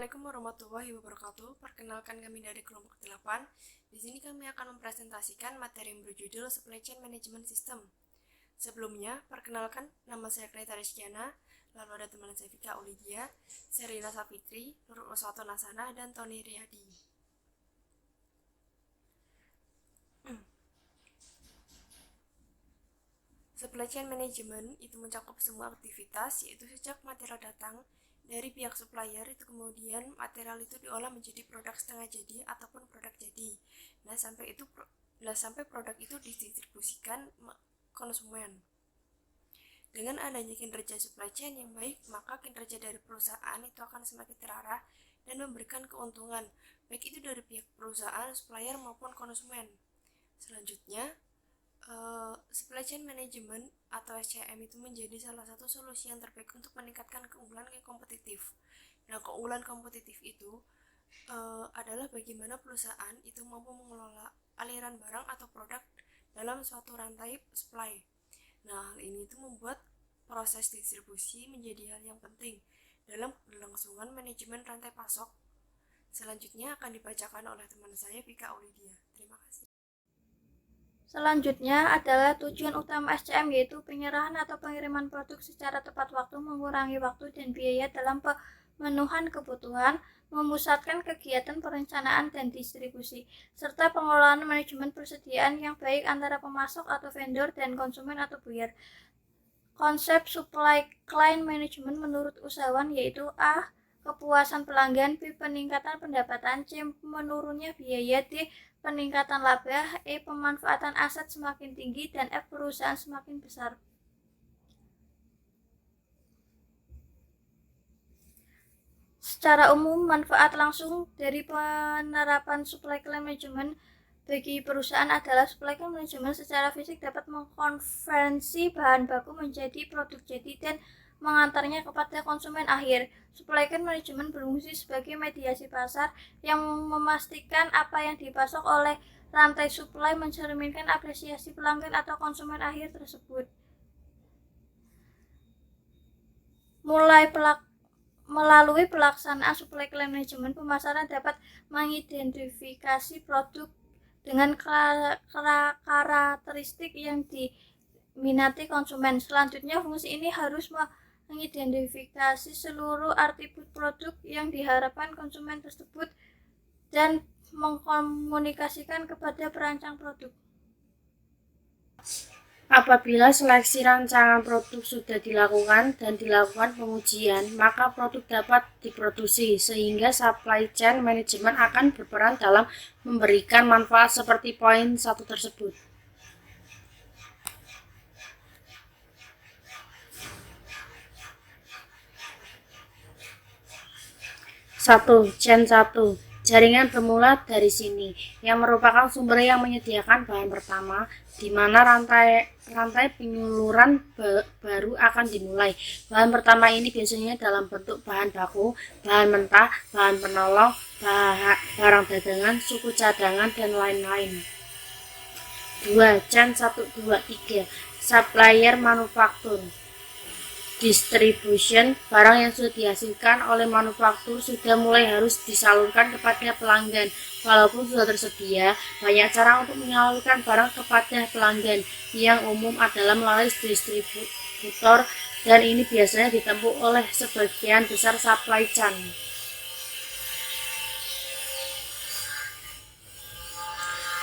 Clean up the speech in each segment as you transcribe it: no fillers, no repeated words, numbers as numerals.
Assalamualaikum warahmatullahi wabarakatuh. Perkenalkan kami dari kelompok 8. Di sini kami akan mempresentasikan materi yang berjudul Supply Chain Management System. Sebelumnya, perkenalkan nama saya Kleta Rizkyana, lalu ada teman saya Vika Aulidia, Serina Sapitri, Nurul Uswato Nasana, dan Tony Riyadi. Supply chain management itu mencakup semua aktivitas, yaitu sejak material datang dari pihak supplier itu kemudian material itu diolah menjadi produk setengah jadi ataupun produk jadi. Sampai produk itu didistribusikan konsumen. Dengan adanya kinerja supply chain yang baik, maka kinerja dari perusahaan itu akan semakin terarah dan memberikan keuntungan, baik itu dari pihak perusahaan, supplier maupun konsumen. Selanjutnya, supply chain management atau SCM itu menjadi salah satu solusi yang terbaik untuk meningkatkan keunggulan yang kompetitif. Nah, keunggulan kompetitif itu adalah bagaimana perusahaan itu mampu mengelola aliran barang atau produk dalam suatu rantai supply. Nah, hal ini itu membuat proses distribusi menjadi hal yang penting dalam keberlangsungan manajemen rantai pasok. Selanjutnya akan dibacakan oleh teman saya Vika Aulidia. Terima kasih. Selanjutnya adalah tujuan utama SCM, yaitu penyerahan atau pengiriman produk secara tepat waktu, mengurangi waktu dan biaya dalam pemenuhan kebutuhan, memusatkan kegiatan perencanaan dan distribusi, serta pengelolaan manajemen persediaan yang baik antara pemasok atau vendor dan konsumen atau buyer. Konsep supply chain management menurut usahawan yaitu A. Kepuasan pelanggan, B. Peningkatan pendapatan, C. Menurunnya biaya, D. Peningkatan laba, E. Pemanfaatan aset semakin tinggi, dan F. Perusahaan semakin besar. Secara umum, manfaat langsung dari penerapan supply chain management bagi perusahaan adalah supply chain management secara fisik dapat mengkonversi bahan baku menjadi produk jadi dan mengantarnya kepada konsumen akhir. Supply chain management berfungsi sebagai mediasi pasar yang memastikan apa yang dipasok oleh rantai supply mencerminkan apresiasi pelanggan atau konsumen akhir tersebut. Melalui pelaksanaan supply chain management, pemasaran dapat mengidentifikasi produk dengan karakteristik yang diminati konsumen. Selanjutnya, fungsi ini harus mengidentifikasi seluruh atribut produk yang diharapkan konsumen tersebut dan mengkomunikasikan kepada perancang produk. Apabila seleksi rancangan produk sudah dilakukan dan dilakukan pengujian, maka produk dapat diproduksi, sehingga supply chain management akan berperan dalam memberikan manfaat seperti poin 1 tersebut. Chain 1. Jaringan bermula dari sini, yang merupakan sumber yang menyediakan bahan pertama, di mana rantai penyuluran baru akan dimulai. Bahan pertama ini biasanya dalam bentuk bahan baku, bahan mentah, bahan penolong, barang dagangan, suku cadangan, dan lain-lain. 2. Chain 1, 2, 3. Supplier manufaktur. Distribution, barang yang sudah dihasilkan oleh manufaktur sudah mulai harus disalurkan kepada pelanggan. Walaupun sudah tersedia, banyak cara untuk menyalurkan barang kepada pelanggan, yang umum adalah melalui distributor, dan ini biasanya ditempuh oleh sebagian besar supply chain.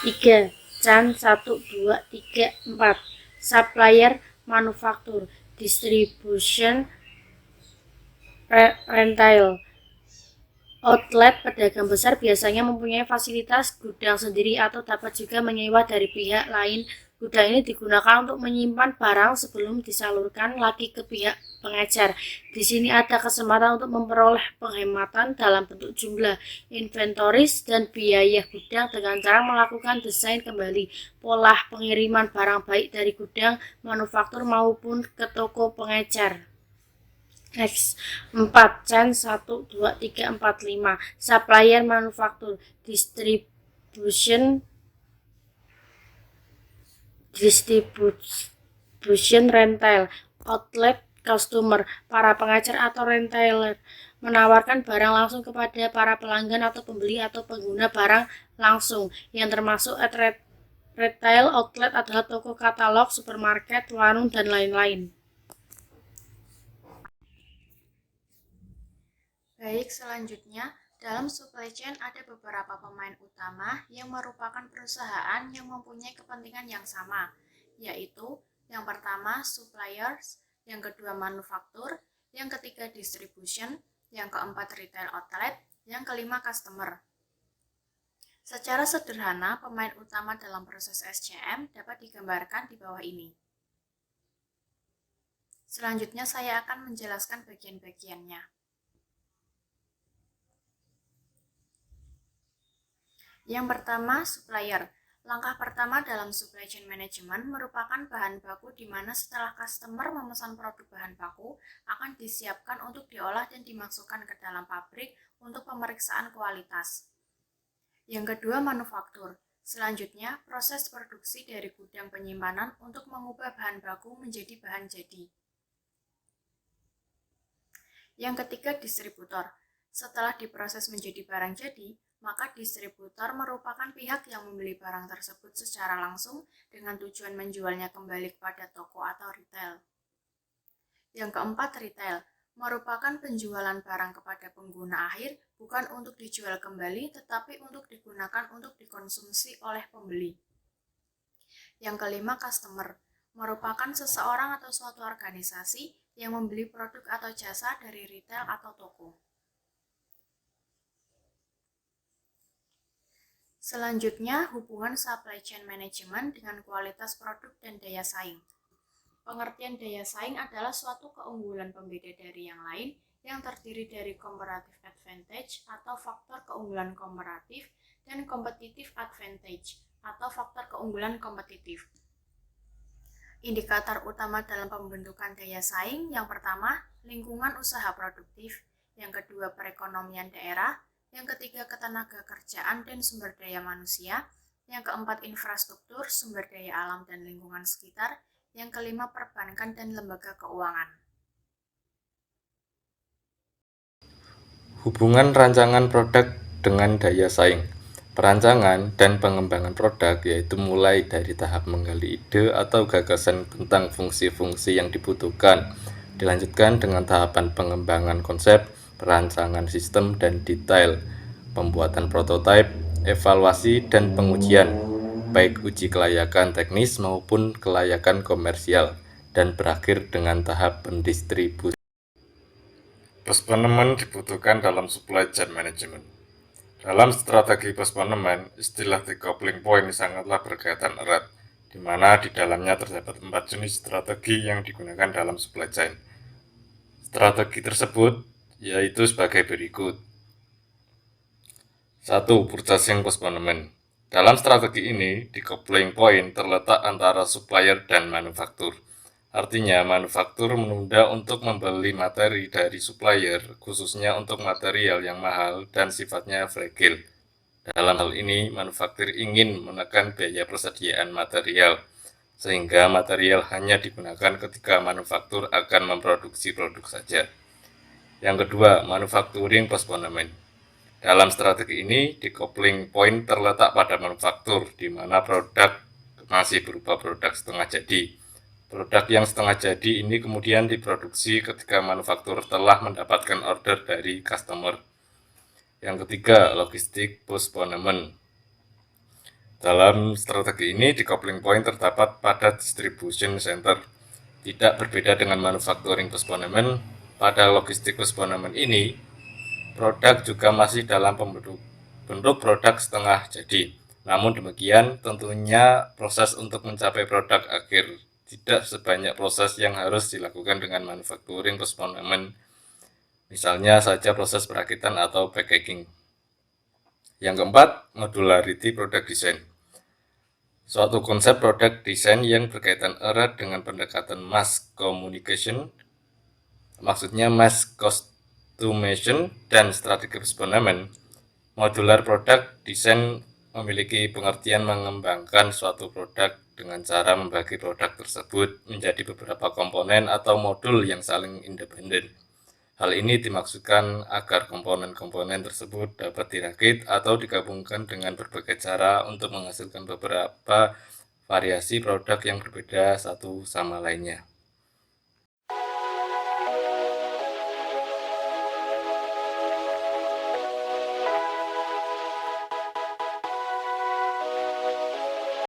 3. Chain 1, 2, 3, 4. Supplier manufaktur. Distribution, retail. Outlet pedagang besar biasanya mempunyai fasilitas gudang sendiri atau dapat juga menyewa dari pihak lain. Gudang ini digunakan untuk menyimpan barang sebelum disalurkan lagi ke pihak pengecer. Di sini ada kesempatan untuk memperoleh penghematan dalam bentuk jumlah inventories dan biaya gudang dengan cara melakukan desain kembali pola pengiriman barang baik dari gudang manufaktur maupun ke toko pengecer. Next. 4. Chain 1, 2, 3, 4, 5. Supplier manufaktur. Distribution, retail. Outlet customer, para pengecer atau retailer, menawarkan barang langsung kepada para pelanggan atau pembeli atau pengguna barang langsung, yang termasuk retail outlet adalah toko katalog, supermarket, warung, dan lain-lain. Baik, selanjutnya, dalam supply chain ada beberapa pemain utama yang merupakan perusahaan yang mempunyai kepentingan yang sama, yaitu yang pertama suppliers, yang kedua manufaktur, yang ketiga distribution, yang keempat retail outlet, yang kelima customer. Secara sederhana, pemain utama dalam proses SCM dapat digambarkan di bawah ini. Selanjutnya saya akan menjelaskan bagian-bagiannya. Yang pertama, supplier. Langkah pertama dalam supply chain management merupakan bahan baku di mana setelah customer memesan produk bahan baku akan disiapkan untuk diolah dan dimasukkan ke dalam pabrik untuk pemeriksaan kualitas. Yang kedua, manufaktur. Selanjutnya, proses produksi dari gudang penyimpanan untuk mengubah bahan baku menjadi bahan jadi. Yang ketiga, distributor. Setelah diproses menjadi barang jadi, maka distributor merupakan pihak yang membeli barang tersebut secara langsung dengan tujuan menjualnya kembali kepada toko atau retail. Yang keempat, retail, merupakan penjualan barang kepada pengguna akhir bukan untuk dijual kembali tetapi untuk digunakan untuk dikonsumsi oleh pembeli. Yang kelima, customer, merupakan seseorang atau suatu organisasi yang membeli produk atau jasa dari retail atau toko. Selanjutnya, hubungan supply chain management dengan kualitas produk dan daya saing. Pengertian daya saing adalah suatu keunggulan pembeda dari yang lain yang terdiri dari comparative advantage atau faktor keunggulan komparatif dan competitive advantage atau faktor keunggulan kompetitif. Indikator utama dalam pembentukan daya saing yang pertama, lingkungan usaha produktif, yang kedua, perekonomian daerah, yang ketiga, ketenaga kerjaan dan sumber daya manusia, yang keempat, infrastruktur, sumber daya alam dan lingkungan sekitar, yang kelima, perbankan dan lembaga keuangan. Hubungan rancangan produk dengan daya saing. Perancangan dan pengembangan produk yaitu mulai dari tahap menggali ide atau gagasan tentang fungsi-fungsi yang dibutuhkan, dilanjutkan dengan tahapan pengembangan konsep, perancangan sistem dan detail, pembuatan prototipe, evaluasi dan pengujian, baik uji kelayakan teknis maupun kelayakan komersial, dan berakhir dengan tahap pendistribusian. Postponement dibutuhkan dalam supply chain management. Dalam strategi postponement, istilah decoupling point sangatlah berkaitan erat, di mana di dalamnya terdapat 4 jenis strategi yang digunakan dalam supply chain. Strategi tersebut yaitu sebagai berikut. 1. Purchasing postponement. Dalam strategi ini, decoupling point terletak antara supplier dan manufaktur. Artinya, manufaktur menunda untuk membeli materi dari supplier, khususnya untuk material yang mahal dan sifatnya fragile. Dalam hal ini, manufaktur ingin menekan biaya persediaan material, sehingga material hanya digunakan ketika manufaktur akan memproduksi produk saja. Yang kedua, manufacturing postponement. Dalam strategi ini, decoupling point terletak pada manufaktur, di mana produk masih berupa produk setengah jadi. Produk yang setengah jadi ini kemudian diproduksi ketika manufaktur telah mendapatkan order dari customer. Yang ketiga, logistik postponement. Dalam strategi ini, decoupling point terdapat pada distribution center. Tidak berbeda dengan manufacturing postponement, pada logistik postponement ini, produk juga masih dalam bentuk produk setengah jadi. Namun demikian, tentunya proses untuk mencapai produk akhir tidak sebanyak proses yang harus dilakukan dengan manufacturing postponement. Misalnya saja proses perakitan atau packaging. Yang keempat, modularity product design. Suatu konsep produk desain yang berkaitan erat dengan pendekatan mass communication, maksudnya mass customization dan strategi postponement. Modular product design memiliki pengertian mengembangkan suatu produk dengan cara membagi produk tersebut menjadi beberapa komponen atau modul yang saling independen. Hal ini dimaksudkan agar komponen-komponen tersebut dapat dirakit atau digabungkan dengan berbagai cara untuk menghasilkan beberapa variasi produk yang berbeda satu sama lainnya.